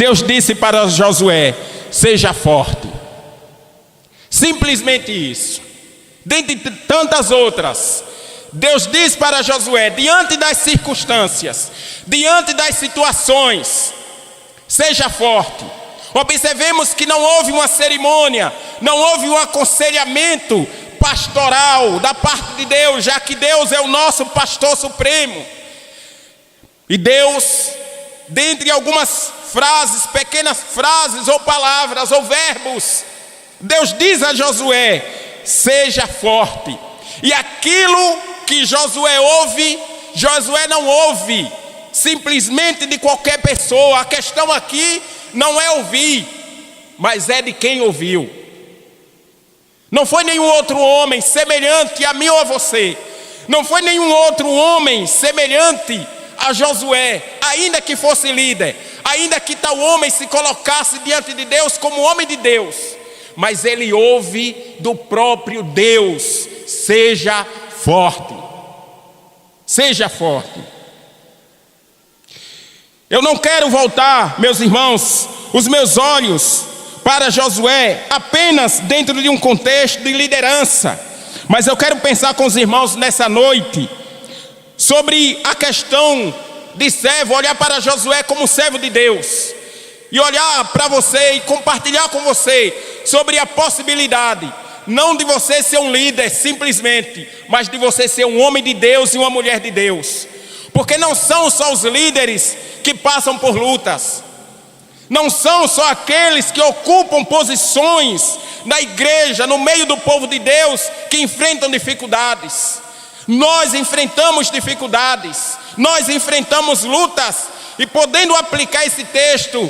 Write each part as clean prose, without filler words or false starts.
Deus disse para Josué: seja forte. Simplesmente isso. Dentre tantas outras, Deus diz para Josué, diante das circunstâncias, diante das situações: seja forte. Observemos que não houve uma cerimônia, não houve um aconselhamento pastoral da parte de Deus, já que Deus é o nosso pastor supremo. E Deus, dentre algumas frases, pequenas frases ou palavras ou verbos, Deus diz a Josué: seja forte. E aquilo que Josué ouve, Josué não ouve simplesmente de qualquer pessoa. A questão aqui não é ouvir, mas é de quem ouviu. Não foi nenhum outro homem semelhante a mim ou a você. Não foi nenhum outro homem semelhante a Josué, ainda que fosse líder, ainda que tal homem se colocasse diante de Deus como homem de Deus, mas ele ouve do próprio Deus: seja forte. Seja forte. Eu não quero voltar, meus irmãos, os meus olhos para Josué apenas dentro de um contexto de liderança, mas eu quero pensar com os irmãos nessa noite sobre a questão de servo, olhar para Josué como servo de Deus, e olhar para você e compartilhar com você sobre a possibilidade, não de você ser um líder simplesmente, mas de você ser um homem de Deus e uma mulher de Deus. Porque não são só os líderes que passam por lutas, não são só aqueles que ocupam posições na igreja, no meio do povo de Deus, que enfrentam dificuldades. Nós enfrentamos dificuldades, nós enfrentamos lutas, e podendo aplicar esse texto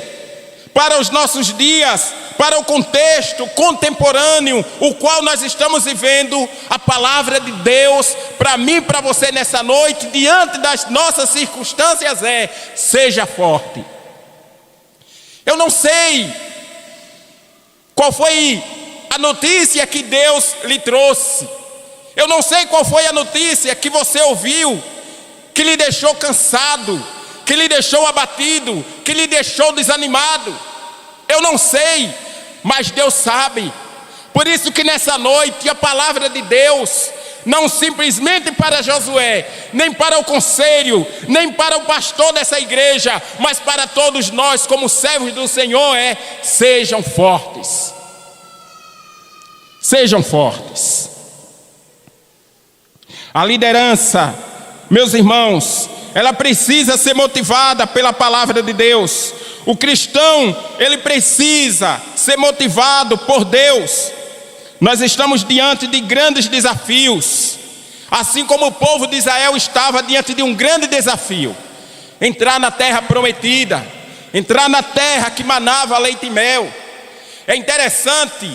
para os nossos dias, para o contexto contemporâneo, o qual nós estamos vivendo, a palavra de Deus para mim e para você nessa noite, diante das nossas circunstâncias, é: seja forte. Eu não sei qual foi a notícia que Deus lhe trouxe. Eu não sei qual foi a notícia que você ouviu, que lhe deixou cansado, que lhe deixou abatido, que lhe deixou desanimado. Eu não sei, mas Deus sabe. Por isso que nessa noite a palavra de Deus, não simplesmente para Josué, nem para o conselho, nem para o pastor dessa igreja, mas para todos nós como servos do Senhor, é: sejam fortes. Sejam fortes. A liderança, meus irmãos, ela precisa ser motivada pela palavra de Deus. O cristão, ele precisa ser motivado por Deus. Nós estamos diante de grandes desafios, assim como o povo de Israel estava diante de um grande desafio: entrar na terra prometida, entrar na terra que manava leite e mel. É interessante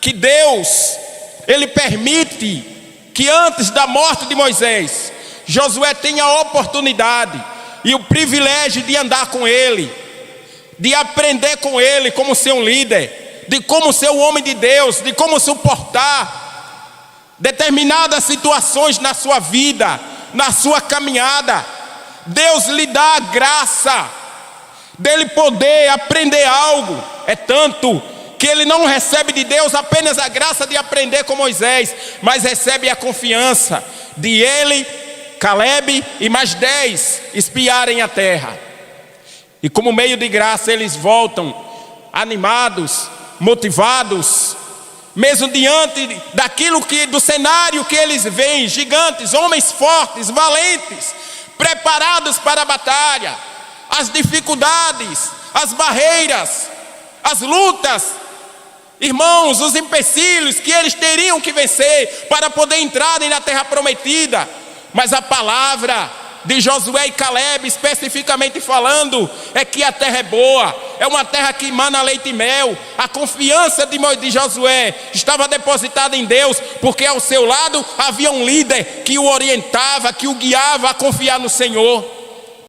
que Deus, ele permite que antes da morte de Moisés, Josué tenha a oportunidade e o privilégio de andar com ele, de aprender com ele como ser um líder, de como ser um homem de Deus, de como suportar determinadas situações na sua vida, na sua caminhada. Deus lhe dá a graça dele poder aprender algo. É tanto que ele não recebe de Deus apenas a graça de aprender com Moisés, mas recebe a confiança de ele, Caleb e mais 10 espiarem a terra. E como meio de graça eles voltam animados, motivados, mesmo diante daquilo do cenário que eles veem: gigantes, homens fortes, valentes, preparados para a batalha, as dificuldades, as barreiras, as lutas, irmãos, os empecilhos que eles teriam que vencer para poder entrarem na terra prometida. Mas a palavra de Josué e Caleb, especificamente falando, é que a terra é boa, é uma terra que emana leite e mel. A confiança de Josué estava depositada em Deus, porque ao seu lado havia um líder que o orientava, que o guiava a confiar no Senhor.